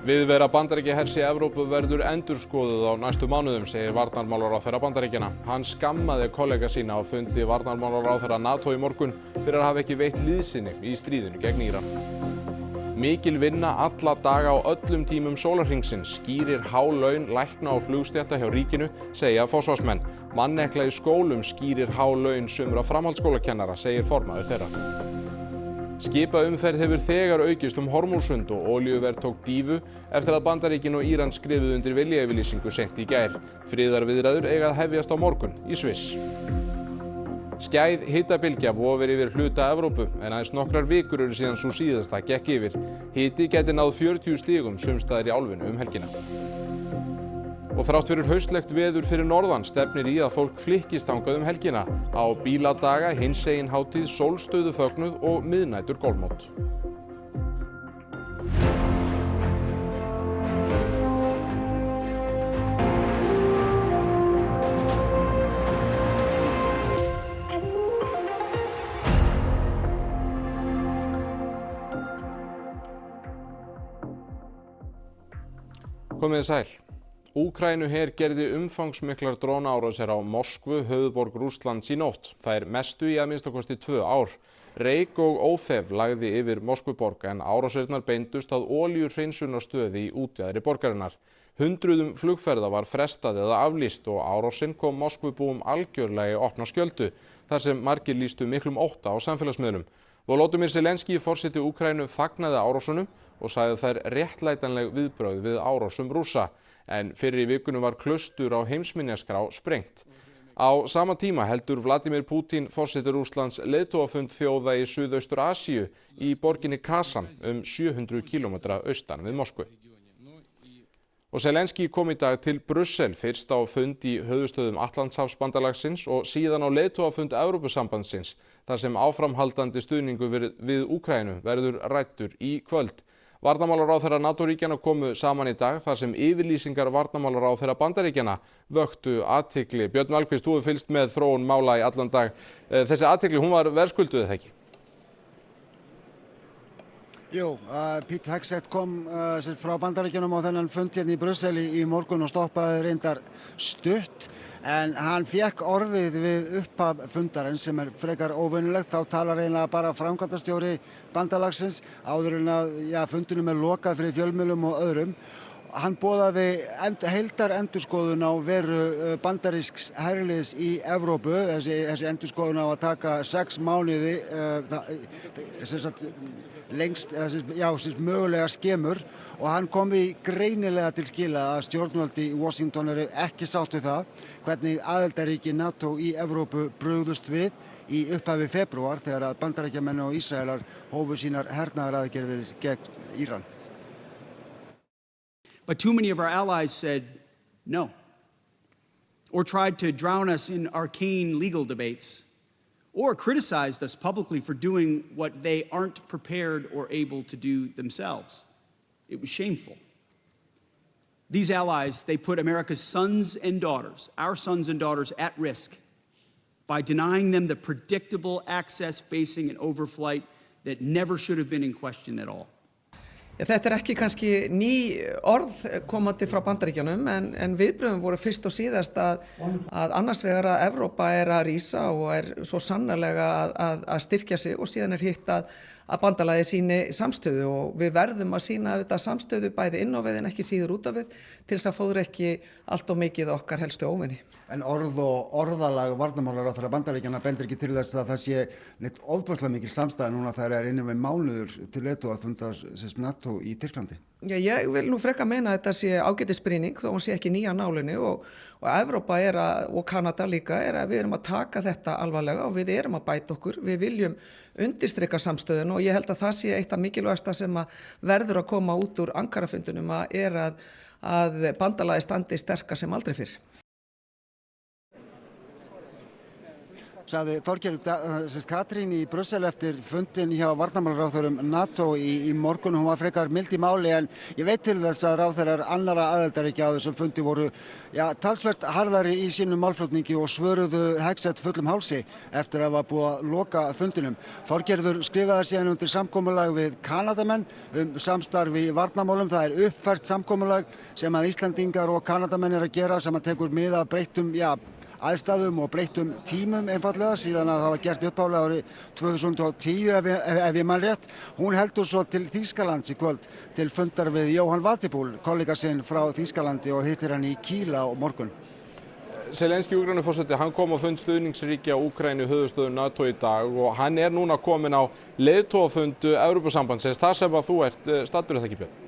Viðvera Bandaríkjahers í Evrópu verður endurskoðuð á næstu mánuðum, segir varnarmálaráðherra Bandaríkjanna. Hann skammaði kollega sína á fundi varnarmálaráðherra NATO í morgun fyrir að hafa ekki veitt liðsinni í stríðinu gegn Íran. Mikil vinna alla daga á öllum tímum sólarhringsins skýrir há laun lækna og flugstétta hjá ríkinu, segja forsvarsmenn. Mannekla í skólum skýrir há laun sumra framhaldsskólakennara, segir formaður þeirra. Skipaumferð hefur þegar aukist Hormúzsund og olíuverð tók dýfu eftir að Bandaríkin og Íran skrifuðu undir viljayfirlýsingu seint í gær. Friðarviðræður eiga að hefjast á morgun í Sviss. Skæð hitabylgja vofir yfir hluta Evrópu en aðeins nokkrar vikur eru síðan sú síðasta gekk yfir. Hiti gæti náð 40 stigum sums staðar í álfunni helgina. Og þrátt fyrir haustlegt veður fyrir norðan stefnir í að fólk flykkist þangað helgina á bíladaga, hinsegin hátíð, sólstöðufögnuð og miðnætur golfmót. Komið sæl. Úkraínuher gerði umfangsmiklar drónaárásir á Moskvu, höfuðborg Rússlands í nótt. Það er mestu í að minnsta kosti 2 ár. Reyk og óþef lagði yfir Moskvuborg en árásirnar beindust að olíuhreinsunarstöði í útjaðri borgarinnar. Hundruðum flugferða var frestað eða aflýst og árásinn kom Moskvubúum algjörlega í opna skjöldu, þar sem margir lýstu miklum ótta á samfélagsmiðlum. Volodymyr Zelenský, forseti Úkraínu, fagnaði árásunum og sagði þær réttlætanleg viðbrögð við árásum Rússa. En fyrr í vikunum var klaustur á heimsminjaskrá sprengt. Á sama tíma heldur Vladimir Putin, forseti Rússlands, leiðtogafund þjóða í Suðaustur-Asíu í borginni Kazan 700 km austan við Moskvu. Og Zelenský kom í dag til Brussel, fyrst á fund í höfuðstöðum Atlantshafsbandalagsins og síðan á leiðtogafund Evrópusambandsins, þar sem áframhaldandi stuðningur við Úkraínu verður ræddur í kvöld. Varnarmálaráðherra NATO-ríkjanna komu saman í dag þar sem yfirlýsingar varnarmálaráðherra Bandaríkjanna vöktu athygli. Björn Valkvist, þú hefur fylgst með þróun mála í allan dag. Þessi athygli, hún var verðskulduð, eða ekki? Jú, Pete Hegseth kom frá Bandaríkjunum á þennan fund hérna í Brussel í morgun og stoppaði reyndar stutt. En hann fékk orðið við upphaf fundarins sem frekar óvenjulegt. Þá talar eiginlega bara framkvæmdastjóri bandalagsins áður en að fundinum lokað fyrir fjölmiðlum og öðrum. Hann boðaði heildarendurskoðun á veru bandarísks herliðs í Evrópu. Þessi endurskoðun á að taka 6 mánuði, lengst, mögulega skemur. Og hann kom því greinilega til skila að stjórnvöld í Washington eru ekki sátt við það hvernig aðildarríki NATO í Evrópu brugðust við í upphafi febrúar þegar að Bandaríkjamenn og Ísraelar hófu sínar hernaðaraðgerðir gegn Íran. But too many of our allies said no, or tried to drown us in arcane legal debates, or criticized us publicly for doing what they aren't prepared or able to do themselves. It was shameful. These allies, they put America's sons and daughters, our sons and daughters, at risk by denying them the predictable access, basing, and overflight that never should have been in question at all. Þetta ekki kannski ný orð komandi frá Bandaríkjunum en viðbrögðin voru fyrst og síðast að annars vegar að Evrópa að rísa og svo sannarlega að styrkja sig og síðan hitt að bandalagið síni samstöðu og við verðum að sína auðvitað samstöðu bæði inn á við en ekki síður út á við til þess að fóðra ekki allt of mikið okkar helstu óvini. En orð og orðalag varnarmálaráðherra Bandaríkjanna bendir ekki til þess að það sé neitt ofboðslega mikil samstæða núna þegar innan við mánuður til leiðtogafundar NATO í Tyrklandi. Já, ég vil nú frekar meina að þetta sé ágætisbrýning þó hún sé ekki nýja nálinni og Evrópa og Kanada líka við erum að taka þetta alvarlega og við erum að bæta okkur. Við viljum undirstrika samstöðun og ég held að það sé eitt af mikilvægasta sem að verður að koma út úr Ankarafundunum að bandalagið standi sterkar sem aldrei fyrr. sagði Þorgerður Katrín í Brussel eftir fundin hjá varnarmálaráðherrum NATO í morgun. Hún var frekar mild í máli en ég veit til þess að ráðherrar annarra aðildarríkja á þessum fundi voru talsvert harðari í sínum málflutningi og svöruðu Hegseth fullum hálsi eftir að var búið að loka fundinum. Þorgerður skrifaði síðan undir samkomulag við Kanadamenn samstarfi í varnarmálum. Það er uppfært samkomulag sem að Íslandingar og Kanadamenn að gera sem að tekur mið af breyttum aðstæðum og breyttum tímum einfallega síðan að það var gert uppálega árið 2010 ef ég man rétt. Hún heldur svo til Þýskalands í kvöld til fundar við Jóhann Wattebüll, kollega sinn frá Þýskalandi og hittir hann í Kíla á morgun. Zelenski Úkraínuforseti, hann kom á fund stuðningsríkja Úkraínu höfuðstöðu NATO í dag og hann er núna komin á leiðtogafund Evrópusambandsins. Það sem að þú ert staddur þetta ekki, Björn?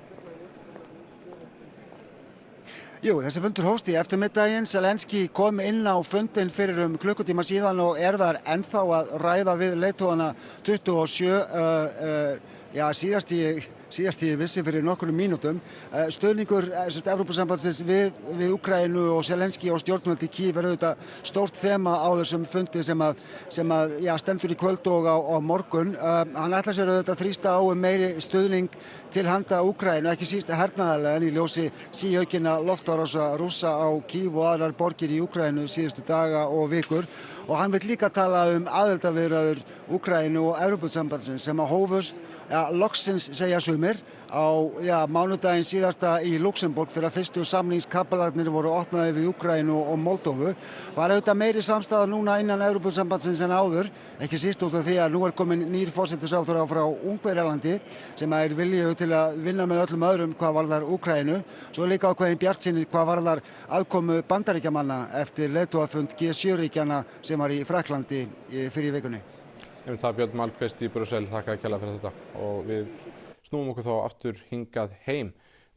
Jú, þessi fundur hófst í eftirmiddaginn. Zelenski kom inn á fundinn fyrir klukkutíma síðan og er þar ennþá að ræða við leiðtogana 27, síðast ég vissi fyrir nokkrum mínútum. Stuðningur Evrópusambandsins við Úkraínu og Zelenski og stjórnvöld í Kív er auðvitað stórt þema á þessum fundi sem stendur í kvöld og á morgun. Hann ætlar sér auðvitað að þrýsta á meiri stuðning til handa Úkraínu, ekki síst hernaðarlega en í ljósi síaukinna loftárása Rússa á Kív og aðrar borgir í Úkraínu síðustu daga og vikur. Og hann vil líka tala aðildarviðræður Úkraínu og Evrópusambandsins sem að hófust loksins segja sumir á mánudaginn síðasta í Luxemborg þegar fyrstu samningskappalarnir voru opnaði við Úkraínu og Moldóvu. Það er auðvitað meiri samstaða núna innan Evrópusambandsins en áður, ekki síst út af því að nú er komin nýr forsætisráðherra frá Ungverjalandi sem er viljug til að vinna með öllum öðrum hvað varðar Úkraínu. Svo líka ákveðin bjartsýni hvað varðar aðkomu Bandaríkjamanna eftir leiðtogafund G7-ríkjanna sem var í Frakklandi fyrir vikunni. Það Björn Malmquist í Brussel, þakka kærlega fyrir þetta og við snúum okkur þá aftur hingað heim.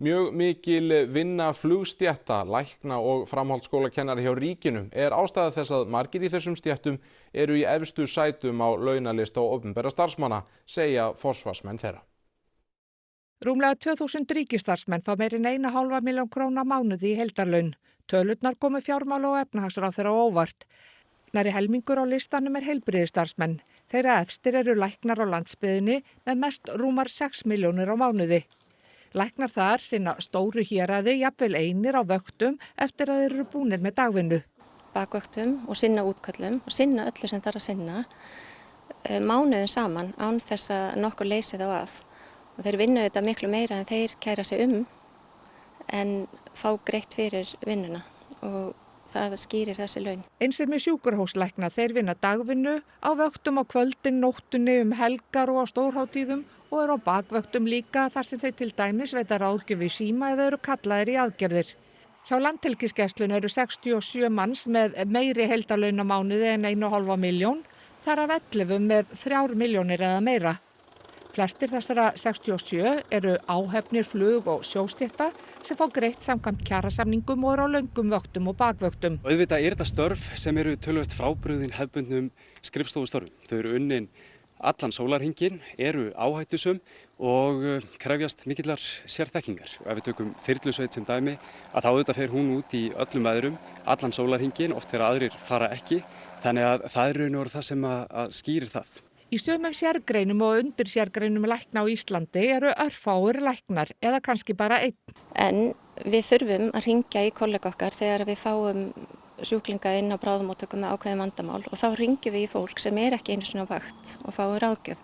Mjög mikil vinna flugstétta, lækna og framhaldsskólakennara hjá ríkinu er ástæða þess að margir í þessum stéttum eru í efstu sætum á launalista og opinberra starfsmanna, segja forsvarsmenn þeirra. Rúmlega 2000 ríkisstarfsmenn fá meira en 1,5 milljón króna á mánuði í heildarlaun. Tölurnar komu fjármála- og efnahagsráðherra á óvart. Nærri helmingur á listanum er heilbrigðisstarfsmenn. Þeirra efstir eru læknar á landsbyggðinni með mest rúmar 6 milljónir á mánuði. Læknar þar sinna stóru héraði, jafnvel einir á vöktum eftir að þeir eru búnir með dagvinnu. Bakvöktum og sinna útköllum og sinna öllu sem þarf að sinna mánuðum saman án þess að nokkur leysi þá af. Og þeir vinna þetta miklu meira en þeir kæra sig en fá greitt fyrir vinnuna og það skýrir þessi laun. Eins er með sjúkrahúslækna, þeir vinna dagvinnu á vöktum á kvöldin, nóttunni, helgar og á stórhátíðum og eru á bakvöktum líka þar sem þeir til dæmis veita ráðgjöf í síma eða eru kallaðir í aðgerðir. Hjá Landhelgisgæslunni eru 67 manns með meiri heildarlaun á mánuði en 1,5 milljón, þar af 11 með 3 milljónir eða meira. Flestir þessara 67 eru áhefnir flug- og sjóstétta sem fá greitt samkvæmt kjarasamningum og eru á löngum vöktum og bakvöktum. Auðvitað er þetta störf sem eru töluvert frábrugðin hefðbundnum skrifstofustörfum. Þau eru unnin allan sólarhringinn, eru áhættusöm og krefjast mikillar sérþekkingar. Og ef við tökum þyrlusveit sem dæmi, að þá auðvitað fer hún út í öllum veðrum, allan sólarhringinn, oft þegar aðrir fara ekki. Þannig að það er raun og veru það sem að skýrir það. Í sumum sérgreinum og undir sérgreinum lækna á Íslandi eru örfáir læknar eða kannski bara einn. En við þurfum að hringja í kollega okkar þegar við fáum sjúklinga inn á bráðamóttöku með ákveðin vandamál og þá hringjum við í fólk sem er ekki einu sinni á vakt og fáum ráðgjöf.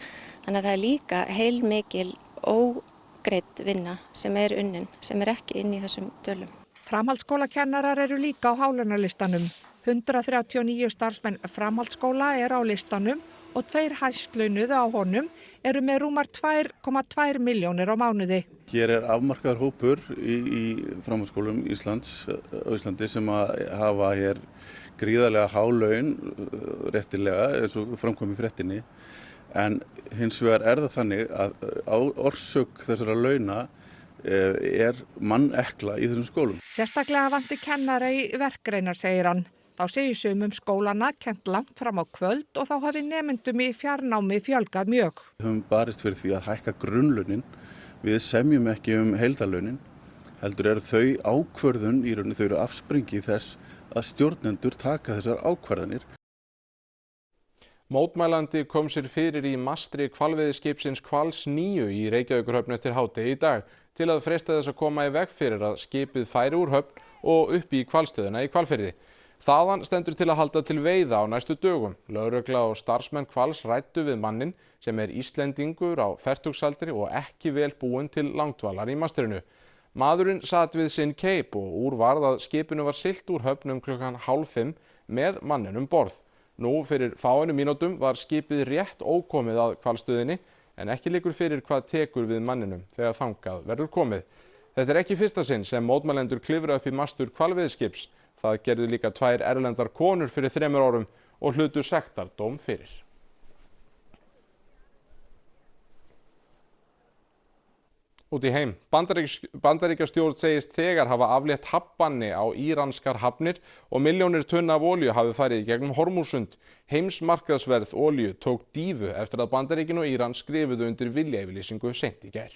Þannig að það er líka heilmikil ógreidd vinna sem er unnin, sem er ekki inn í þessum tölum. Framhaldsskólakennarar eru líka á hálunarlistanum. 139 starfsmenn framhaldsskóla eru á listanum og 2 hæstlaunuðu á honum eru með rúmar 2,2 milljónir á mánuði. Hér er afmarkaður hópur í framhaldsskólum Íslandi sem að hafa hér gríðarlega há laun réttilega eins og framkom í fréttinni en hins vegar er það þannig að orsök þessara launa er mannekla í þessum skólum. Sérstaklega vanti kennara í verkgreinar, segir hann. Þá segir sumum skólana kennt langt fram á kvöld og þá hafi nemendum í fjarnámi fjölgað mjög. Við höfum barist fyrir því að hækka grunnlaunin. Við semjum ekki heildarlaunin. Heldur eru þau ákvörðun í rauninni, þau eru afsprengi þess að stjórnendur taka þessar ákvarðanir. Mótmælandi kom sér fyrir í mastri hvalveiðiskipsins Hvals 9 í Reykjavíkurhöfn eftir hádegi í dag til að freista þess að koma í veg fyrir að skipið færi úr höfn og upp í hvalstöðina í Hvalfirði. Þaðan stendur til að halda til veiða á næstu dögum. Lögregla og starfsmenn Hvals ræddu við manninn sem Íslendingur á fertugsaldri og ekki vel búinn til langdvalar í mastrinu. Maðurinn sat við sinn keip og úr varð að skipinu var siglt úr höfn klukkan 4:30 með manninum borð. Nú fyrir fáeinum mínútum var skipið rétt ókomið að hvalstöðinni en ekki liggur fyrir hvað tekur við manninum þegar þangað verður komið. Þetta ekki fyrsta sinn sem mótmælendur klifra upp í mastur hvalveiðiskips. Það gerðu líka 2 erlendar konur fyrir 3 árum og hlutu sektardóm fyrir. Út í heim. Bandaríkjastjórn segist þegar hafa aflétt hafnbanni á íranskar hafnir og milljónir tunna af olíu hafi farið í gegnum Hormúzsund. Heimsmarkaðsverð olíu tók dýfu eftir að Bandaríkin og Íran skrifuðu undir viljayfirlýsingu seint í gær.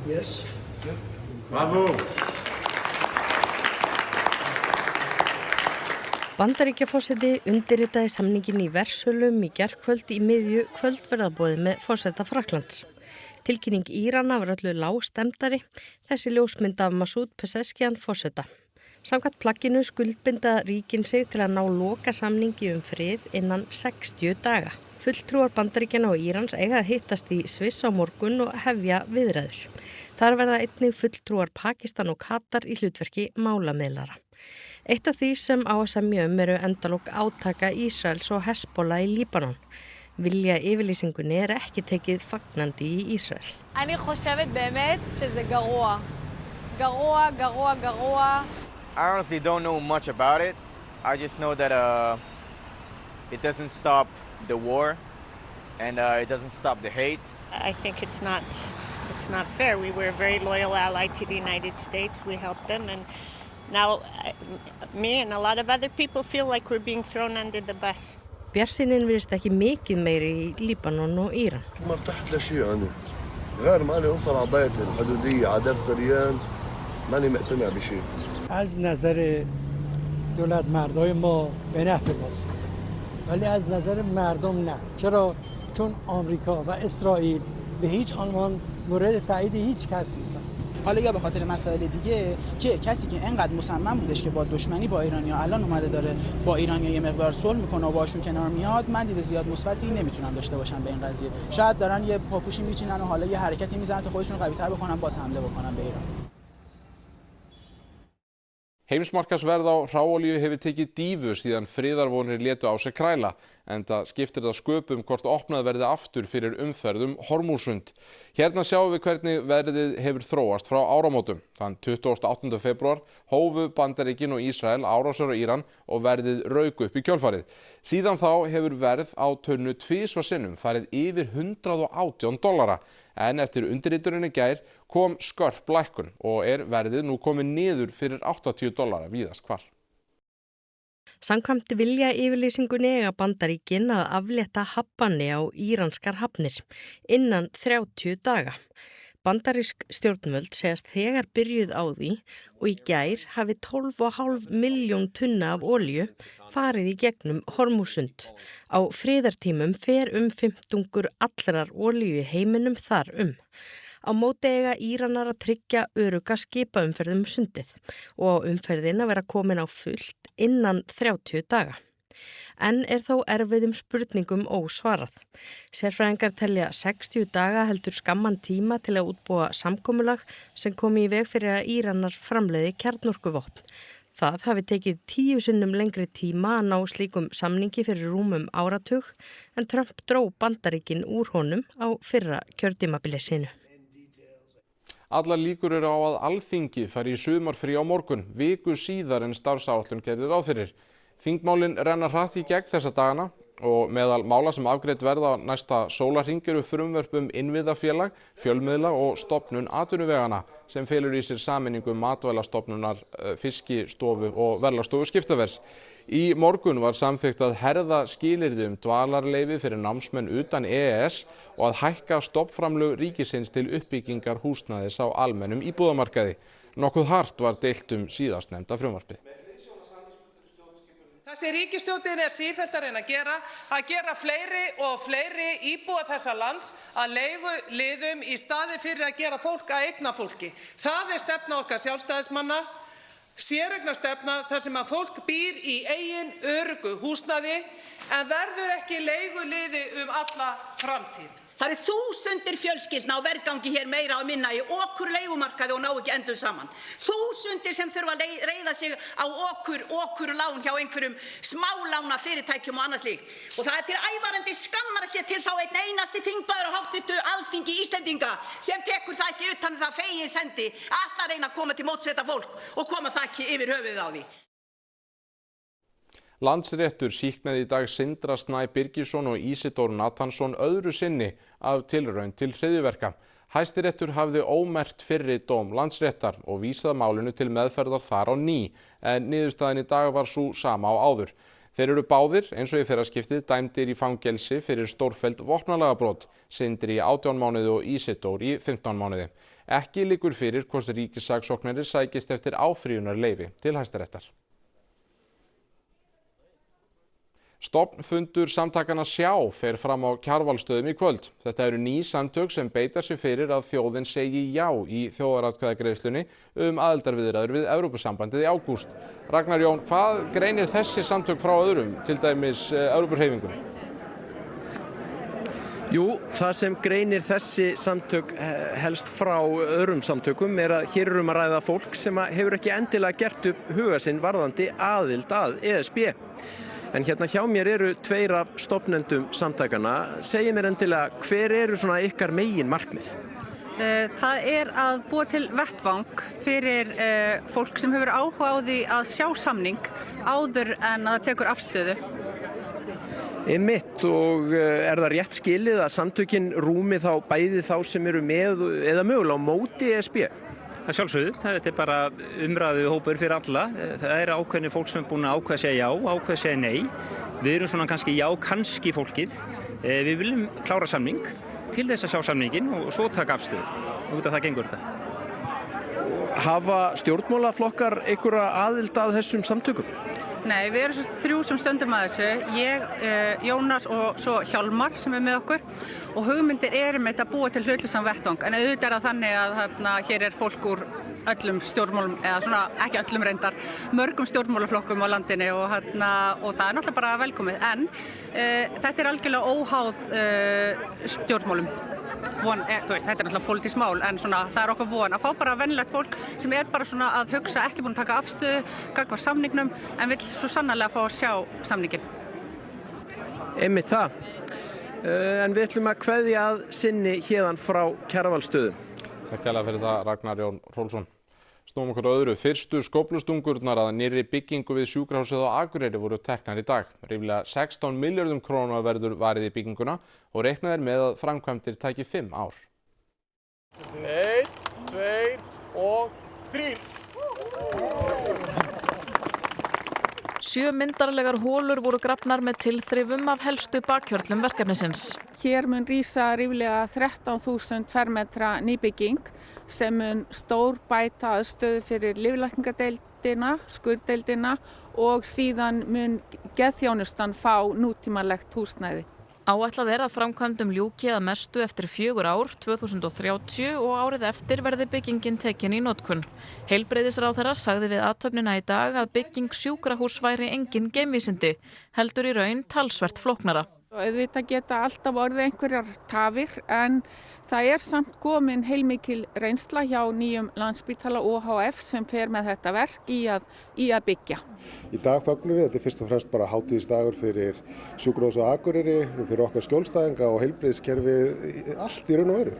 Yes. Bravo. Bandaríkjaforseti undirritaði samningin í Versölum í gærkvöld í miðju kvöldverðarboði með forseta Frakklands. Tilkynning Írana var öllu lágstemmdari, þessi ljósmynd af Masoud Pezeshkian forseta. Samkvæmt plagginu skuldbinda ríkin sig til að ná lokasamningi frið innan 60 daga. Fulltrúar Bandaríkjanna og Írans eiga að hittast í Sviss á morgun og hefja viðræður. Þar verða einnig fulltrúar Pakistan og Katar í hlutverki málamiðlara. Eitt af því sem á að semja eru endalok átaka Ísraels og Hezbollah í Líbanon. Vilja yfirlýsingunni ekki tekið fagnandi í Ísrael. אני חושבת באמת שזה גרוע. גרוע, גרוע, גרוע. I honestly don't know much about it. I just know that it doesn't stop the war and it doesn't stop the hate. I think it's not fair. We were a very loyal ally to the United States. We helped them and now me and a lot of other people feel like we're being thrown under the bus. Bjartsýnin virðist ekki mikið meiri í Líbanon og Íran. ما ارتحت لشيء أنا غير ما أنا أوصل على ضيعة الحدودية على در سريان ماني مقتنع بشيء. از نظر دولت مردای ما به نفع ماست ولی از نظر مردم نه. چرا؟ چون آمریکا و اسرائیل به هیچ عنوان مورد تایید هیچ کس نیستن. حالا یا به خاطر مسائل دیگه که کسی که اینقدر مصمم بودش که با دشمنی با ایرانیا الان اومده داره با ایرانیا یه مقدار صلح میکنه و باشون کنار میاد، من دید زیاد مثبتی نمیتونم داشته باشم به این قضیه. شاید دارن یه پاپوشی میچینن و حالا یه حرکتی میزنن تا خودشون قوی‌تر بکنن باز حمله بکنن به ایران. Heimsmarkaðsverð á hráolíu hefur tekið dýfu síðan friðarvonir létu á sig kræla, enda skiptir það sköpum hvort opnað verði aftur fyrir umferð Hormúzsund. Hérna sjáum við hvernig verðið hefur þróast frá áramótum. Þann 28. febrúar hófu Bandaríkin og Ísrael árásir á Íran og verðið rauk upp í kjölfarið. Síðan þá hefur verð á tunnu tvisvar sinnum farið yfir $118, en eftir undirrituninni í gær kom skörp lækkun og verðið nú komið niður fyrir $80 víðast hvar. Samkvæmt vilja yfirlýsingunni eiga Bandaríkin að aflétta hafnbanni á íranskar hafnir innan 30 daga. Bandarísk stjórnvöld segast þegar byrjuð á því og í gær hafi 12,5 milljón tunna af olíu farið í gegnum Hormúzsund. Á friðartímum fer 50% allrar olíu í heiminum þar Á móti eiga Íranar að tryggja örugga skipaumferð sundið og umferðin að vera komin á fullt innan 30 daga. En þó erfiðum spurningum ósvarað. Sérfræðingar telja 60 daga heldur skamman tíma til að útbúa samkomulag sem komi í veg fyrir að Íranar framleiði kjarnorkuvopn. Það hafi tekið 10 sinnum lengri tíma að ná slíkum samningi fyrir rúmum áratug en Trump dró Bandaríkin úr honum á fyrra kjörtímabili sínu. Allar líkur eru á að Alþingi fari í sumarfrí á morgun, viku síðar en starfsáætlun gerði ráð fyrir. Þingmálin renna hratt í gegn þessa dagana og meðal mála sem afgreidd verða næsta sólarhring eru frumvörp innviðafélag, fjölmiðla og stofnun atvinnuvegana sem felur í sér sameiningu matvælastofnunar, fiskistofu og verðlagsstofu skiptaverðs. Í morgun var samþykkt að herða skilyrði dvalarleyfi fyrir námsmenn utan EES og að hækka stofnframlög ríkisins til uppbyggingar húsnæðis á almennum íbúðamarkaði. Nokkuð hart var deilt síðastnefnda frumvarpið. Það sem ríkisstjórnin sífellt að reyna að gera fleiri og fleiri íbúa þessa lands að leiguliðum í staði fyrir að gera fólk að eignafólki. Það stefna okkar sjálfstæðismanna, séreignarstefna þar sem að fólk býr í eigin öruggu húsnæði en verður ekki leiguliði alla framtíð. Það eru þúsundir fjölskyldna á vergangi hér meira og minna í okurleigumarkaði og ná ekki endum saman. Þúsundir sem þurfa að reiða sig á okurlán hjá einhverjum smálána fyrirtækjum og annað slíkt. Og það til ævarandi skammar að sé til sá einn einasti þingmaður á háttvirtu Alþingi Íslendinga sem tekur það ekki utan það fegins hendi að reyna að koma til móts við þetta fólk og koma það ekki yfir höfuðið á því. Landsréttur sýknaði í dag Sindra Snæ Birgisson og Ísidór Nathansson öðru sinni af tilraun til hryðjuverka. Hæstiréttur hafði ómerkt fyrri dóm Landsréttar og vísaði málinu til meðferðar þar á ný, en niðurstaðan í dag var sú sama á áður. Þeir eru báðir, eins og í fyrraskiptið, dæmdir í fangelsi fyrir stórfelld vopnalagabrot, Sindri í 18 mánuði og Ísidór í 15 mánuði. Ekki liggur fyrir hvort ríkissaksóknari sækist eftir áfrýjunarleyfi til Hæstaréttar. Stofnfundur samtakanna Sjá fer fram á Kjarvalsstöðum í kvöld. Þetta eru ný samtök sem beita sig fyrir að þjóðin segi já í þjóðaratkvæðagreiðslunni aðildarviðræður við Evrópusambandið í ágúst. Ragnar Jón, hvað greinir þessi samtök frá öðrum, til dæmis Evrópuhreyfingunni? Jú, það sem greinir þessi samtök helst frá öðrum samtökum að hér að ræða fólk sem hefur ekki endilega gert upp huga sinn varðandi aðild að ESB. En hérna hjá mér eru tveir af stofnendum samtakana. Segið mér endilega, hver eru svona ykkar megin markmið? Það að búa til vettvang fyrir fólk sem hefur áhuga á því að sjá samning áður en að það tekur afstöðu. Einmitt, og það rétt skilið að samtökin rúmi þá bæði þá sem eru með eða mögulega á móti ESB? Það sjálfsögðu, þetta bara umræðu hópur fyrir alla. Það ákveðni fólk sem búin að ákveða að segja já, ákveða að segja nei. Við erum svona kannski já, kannski fólkið. Við viljum klára samning til þess að sjá samningin og svo taka afstöðu. Og út af það gengur þetta. Hafa stjórnmálaflokkar einhverja aðild að þessum samtökum? Nei, við erum svo þrjú sem stöndum að þessu. Ég, Jónas og svo Hjálmar sem með okkur. Og hugmyndir með þetta að búa til hlutlausan vettvang. En auðvitað þannig að hér fólk úr öllum stjórnmálum, eða svona ekki öllum reyndar, mörgum stjórnmálaflokkum á landinu og það náttúrulega bara velkomið. En þetta algjörlega óháð stjórnmálum. Þetta náttúrulega pólitískt mál, en það okkur von að fá bara venjulegt fólk sem bara svona að hugsa, ekki búin að taka afstöðu gagnvart samningnum, en vill svo sannarlega fá að sjá samningin. Einmitt það. En við ætlum að kveðja að sinni héðan frá Kjarvalsstöðum. Takk hérlega fyrir það, Ragnar Jón Hrólfsson. Snúum okkur á öðru. Fyrstu skóflustungurnar að nýrri byggingu við sjúkrahúsið á Akureyri voru teknar í dag. Ríflega 16 milljörðum króna verður varið í bygginguna og reiknað með að framkvæmdir taki 5 ár. 1, 2 og 3. 7 myndarlegar hólur voru grafnar með tilþrifum af helstu bakhjörlum verkefnisins. Hér mun rísa ríflega 13.000 fermetra nýbygging sem mun stórbæta aðstöðu fyrir lyflækningadeildina, skurðdeildina og síðan mun geðþjónustan fá nútímalegt húsnæði. Áætlað að framkvæmdum ljúki að mestu eftir 4 ár, 2030, og árið eftir verði byggingin tekin í notkun. Heilbrigðisráðherra sagði við athöfnina í dag að bygging sjúkrahúss væri engin geimvísindi, heldur í raun talsvert flóknara. Auðvitað geta alltaf orðið einhverjar tafir, en það samt komin heilmikil reynsla hjá nýjum Landspítala OHF sem fer með þetta verk í að byggja. Í dag fögnum við, þetta fyrst og fremst bara hátíðisdagur fyrir sjúkrahúsið á Akureyri, fyrir okkar skjólstæðinga og heilbrigðiskerfi allt í raun og veru.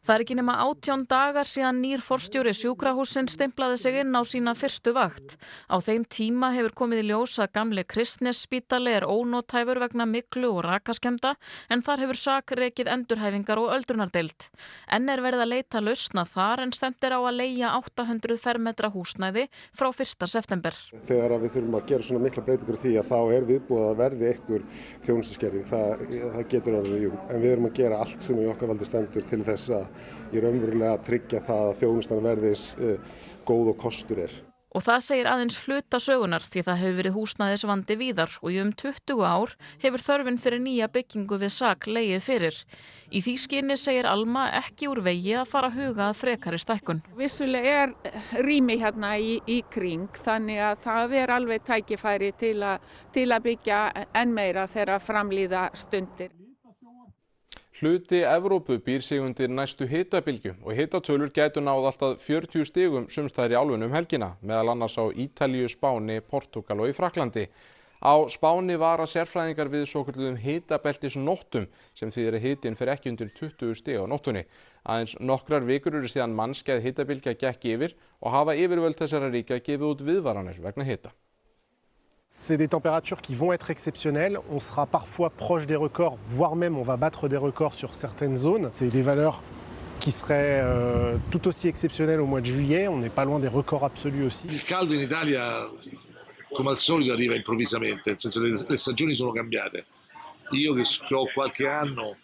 Það ekki nema 18 dagar síðan nýr forstjóri sjúkrahússins stimplaði sig inn á sína fyrstu vakt. Á þeim tíma hefur komið í ljós að gamli Kristnesspítali ónothæfur vegna myglu og rakaskemmda, en þar hefur sakrekið endurhæfingar og öldrunardeild. Enn verið að leita lausna þar, en stefnt á að leigja 800 fermetra húsnæði frá 1. september. Þegar við þurfum að gera svona mikla breytingar því að þá viðbúið að verði einhver þjónustuskerðing, það getur orðið, en við erum að gera allt sem í okkar valdi stendur til þess að ég raunverulega tryggja það að þjónustan verði góð og kostur Og það segir aðeins hluta sögunar því það hefur verið húsnæðisvandi víðar og í 20 ár hefur þörfin fyrir nýja byggingu við SAK legið fyrir. Í því skyni segir Alma ekki úr vegi að fara að huga að frekari stækkun. Vissulega rými hérna í kring, þannig að það alveg tækifæri til að byggja enn meira þegar framlíða stundir. Hluti Evrópu býr sig undir næstu hitabylgju og hitatölur gætu náð allt að 40 stigum sums staðar í álfunni helgina, meðal annars á Ítalíu, Spáni, Portúgal og í Frakklandi. Á Spáni vara sérfræðingar við svokölluðum hitabeltisnóttum sem þýðir að hitinn fer ekki undir 20 stig á nóttunni. Aðeins nokkrar vikur eru síðan mannskæð hitabylgja gekk yfir og hafa yfirvöld þessara ríkja gefið út viðvaranir vegna hita. C'est des températures qui vont être exceptionnelles. On sera parfois proche des records, voire même on va battre des records sur certaines zones. C'est des valeurs qui seraient tout aussi exceptionnelles au mois de juillet. On n'est pas loin des records absolus aussi. Il caldo in Italia, come al solito, arriva improvvisamente, nel senso che le stagioni sono cambiate. Io che ho qualche anno,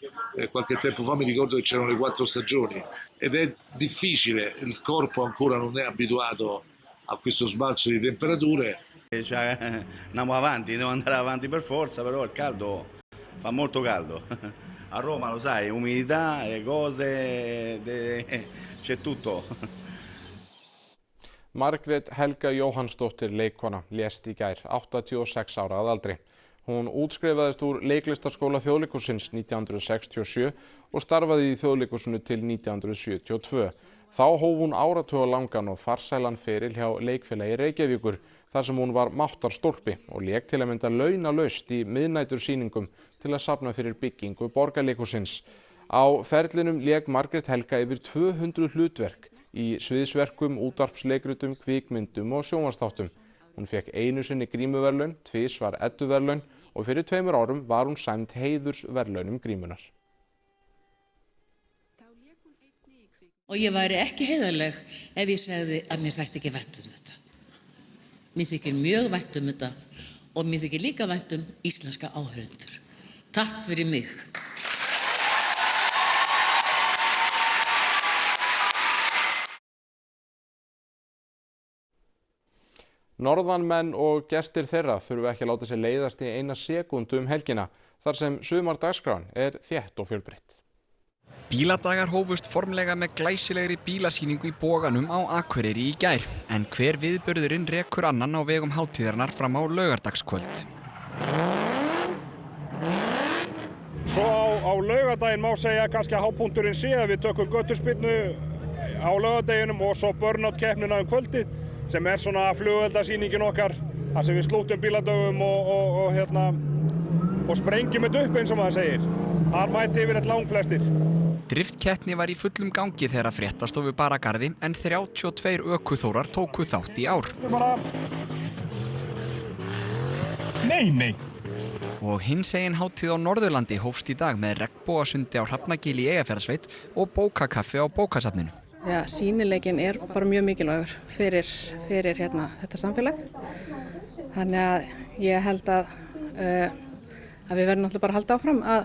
qualche tempo fa mi ricordo che c'erano le 4 stagioni ed è difficile, il corpo ancora non è abituato a questo sbalzo di temperature. Andiamo avanti, devo andare avanti per forza, però il caldo fa molto caldo. A Roma lo sai, umidità, cose, c'è tutto. Margrét Helga Jóhannsdóttir leikkona lést í gær, 86 ára að aldri. Hún útskrifaðist úr leiklistarskóla Þjóðleikhússins 1967 og starfaði í Þjóðleikhúsinu til 1972. Þá hóf hún áratugalangan og farsælan feril hjá Leikfélagi Reykjavíkur, þar sem hún var máttarstólpi og lék til að mynda launalaust í miðnætursýningum til að safna fyrir byggingu Borgarleikhússins. Á ferlinum lék Margrét Helga yfir 200 hlutverk í sviðsverkum, útvarpsleikritum, kvikmyndum og sjónvarpsþáttum. Hún fékk einu sinni grímuverðlaun, tvisvar edduverðlaun og fyrir 2 árum var hún sæmd heiðursverðlaunum grímunnar. Og ég væri ekki heiðarleg ef ég segði að mér þætti ekki vænt þetta. Mér þykir mjög vænt þetta og mér þykir líka vænt íslenska áhorfendur. Takk fyrir mig. Norðanmenn og gestir þeirra þurfa ekki að láta sig leiðast í eina sekúndu helgina, þar sem sumardagskrán þétt og fjölbreytt. Bíladagar hófust formlega með glæsilegri bílasýningu í Boganum á Akureyri í gær, en hver viðburðurinn rekur annan á vegum hátíðarinnar fram á laugardagskvöld. Svo á laugardaginn má segja kannski að hápunkturinn sé að við tökum göturspyrnu á laugardeginum og svo burnout keppnina kvöldið sem svona flugeldasýningin okkar, þar sem við slútum bíladögum og sprengjum þetta upp eins og maður segir. Þar mætti yfir langflestir. Driftkeppni var í fullum gangi þegar fréttastofu Baragarði en 32 ökuþórar tóku þátt í ár. Nei. Og hinsegin hátíð á Norðurlandi hófst í dag með regnbogasundi á Hrafnagili í Eyjafjarðarsveit og bókakaffi á bókasafninu. Já, sýnileikinn bara mjög mikilvægur fyrir þetta samfélag. Þannig að ég held að við verðum náttúrulega bara að halda áfram að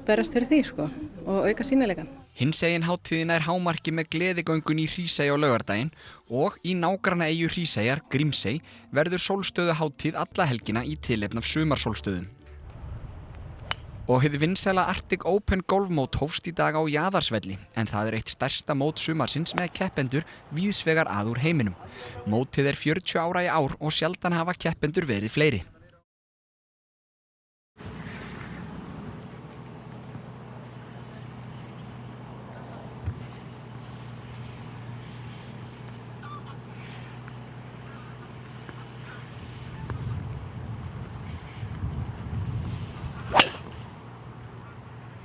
berast fyrir því og auka sýnileikann. Hinsegin hátíðin hámarki með gleðigöngun í Hrísey á laugardaginn og í nágrannaeyju Hríseyjar, Grímsey, verður sólstöðuhátíð alla helgina í tilefni af sumarsólstöðum. Og hið vinsæla Arctic Open golfmót hófst í dag á Jaðarsvelli, en það eitt stærsta mót sumarsins með keppendur víðsvegar að úr heiminum. Mótið 40 ára í ár og sjaldan hafa keppendur verið fleiri.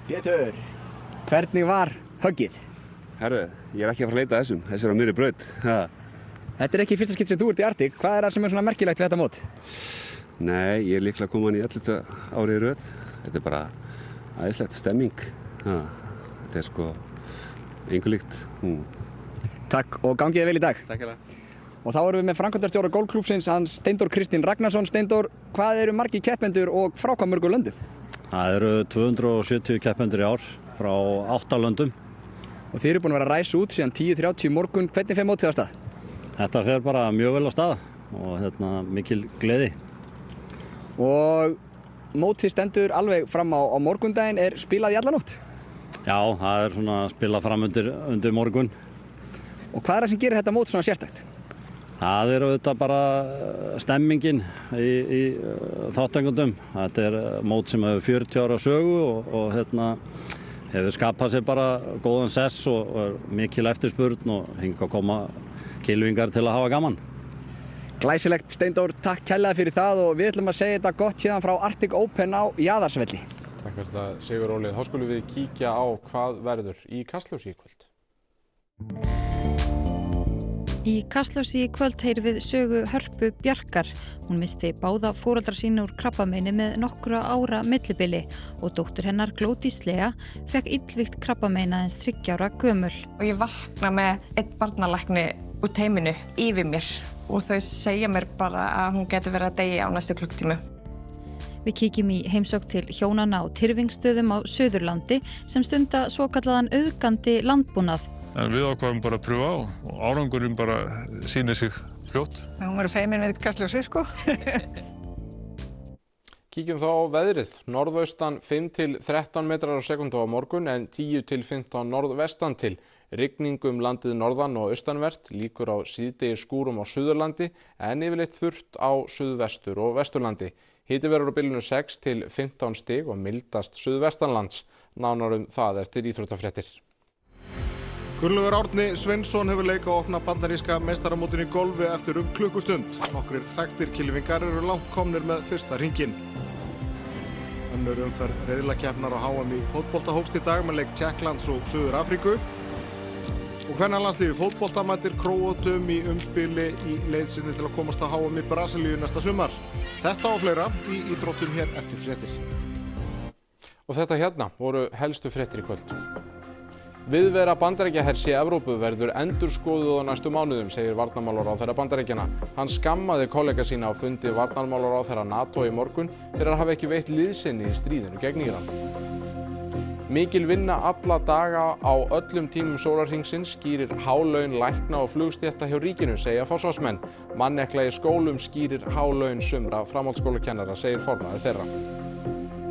Pétur, hvernig var höggið? Herru, ég ekki að fara að leita þessum, þessi á miðri braut. Þetta ekki fyrsta skipt sem þú ert í Arctic, hvað það sem svona merkilegt við þetta mót? Nei, ég líklega komin í 11. árið í röð. Þetta bara æðislegt stemming. Þetta engu líkt. Takk og gangið þér vel í dag. Takk hérlega. Og þá erum við með framkvæmdastjóra golfklúbbsins, hans Steindór Kristinn Ragnarsson. Steindór, hvað eru margir keppendur og frá hvað mörgum löndum? Það eru 270 keppendur í ár frá 8 löndum. Og þið eru búin að vera að ræsa út síðan 10:30 morgun. Hvernig fer mótið af stað? Þetta fer bara mjög vel á stað og mikil gleði. Og mótið stendur alveg fram á morgundaginn, er spilað í alla nótt? Já, það er svona spilað fram undir morgun. Og hvað er það sem gerir þetta mót svona sérstakt? Það er auðvitað bara stemmingin í þátttakendum. Þetta er mót sem hefur 40 ára sögu og hefur skapað sér bara góðan sess og er mikil eftirspurn og hingað koma kylfingar til að hafa gaman. Glæsilegt, Steindór, takk kærlega fyrir það og við ætlum að segja þetta gott síðan frá Arctic Open á Jaðarsvelli. Takk fyrir það, Sigur Óli. Þá skulum við kíkja á hvað verður í Kastljósi í kvöld. Í Kastljósi í kvöld heyrum við sögu Hörpu Bjarkar. Hún missti báða foreldra sína úr krabbameini með nokkra ára millibili og dóttir hennar Glódís Lea fekk illvígt krabbamein aðeins 30 ára gömul. Og ég vakna með einn barnalækni úr teyminu yfir mér og þau segja mér bara að hún getur verið að deyja á næstu klukkutímu. Við kíkjum í heimsókn til hjónanna á Tyrfingsstöðum á Suðurlandi sem stunda svokallaðan auðgandi landbúnað. En við ákváðum bara að pröfa og árangurinn bara sýnir sig fljótt. Hún var feimin við Kastljósið, sko. Kíkjum þá á veðrið. Norðaustan 5 til 13 metrar á sekúndu á morgun en 10 til 15 norðvestan til. Rigning landið norðan og austanvert, líkur á síðdegi skúrum á Suðurlandi en yfirleitt þurrt á Suðvestur og Vesturlandi. Hiti verður á bilinu 6 til 15 stig og mildast suðvestanlands. Nánar það eftir íþróttafréttir. Gunnlaugur Árni Sveinsson hefur leik að opna bandaríska meistaramótinu í golfi eftir klukkustund. Nokkrir þekktir kylfingar eru langt komnir með fyrsta hringinn. Önnur umferð riðlakeppnar á HM í fótbolta hófst í dag með leik Tékklands og Suður Afríku. Og kvennalandsliðið fótbolta mætir Króötum í umspili í leið sinni til að komast á HM í Brasilíu næsta sumar. Þetta og fleira í íþróttum hér eftir fréttir. Og þetta hérna voru helstu fréttir í kvöld. Viðvera Bandaríkjahers í Evrópu verður endurskoðuð á næstu mánuðum, segir varnarmálaráðherra Bandaríkjanna. Hann skammaði kollega sína á fundi varnarmálaráðherra NATO í morgun fyrir að hafa ekki veitt liðsinni í stríðinu gegn Íran. Mikil vinna alla daga á öllum tímum sólarhringsins skýrir hálaun lækna og flugstétta hjá ríkinu, segja forsvarsmenn. Mannekla í skólum skýrir hálaun sumra framhaldsskólakennara, segir formaður þeirra.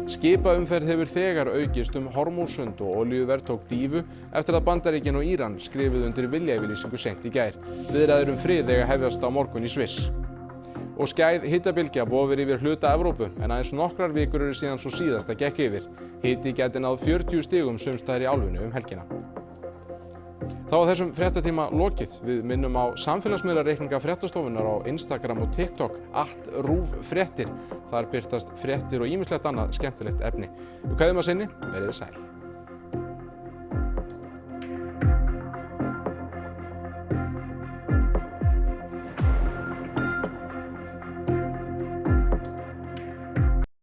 Skipaumferð hefur þegar aukist Hormúzsund og olíuverð tók dýfu eftir að Bandaríkin og Íran skrifuðu undir viljayfirlýsingu seint í gær. Viðræður frið eiga hefjast á morgun í Sviss. Og skæð hitabylgja vofir yfir hluta Evrópu en aðeins nokkrar vikur eru síðan svo síðasta gekk yfir. Hiti gæti náð 40 stigum sums staðar í álfunni helgina. Þá er þessum fréttatíma lokið. Við minnum á samfélagsmiðlareikninga fréttastofunnar á Instagram og TikTok @RÚV_fréttir. Þar birtast fréttir og ýmislegt annað skemmtilegt efni. Við kveðjum að sinni, verið sæl.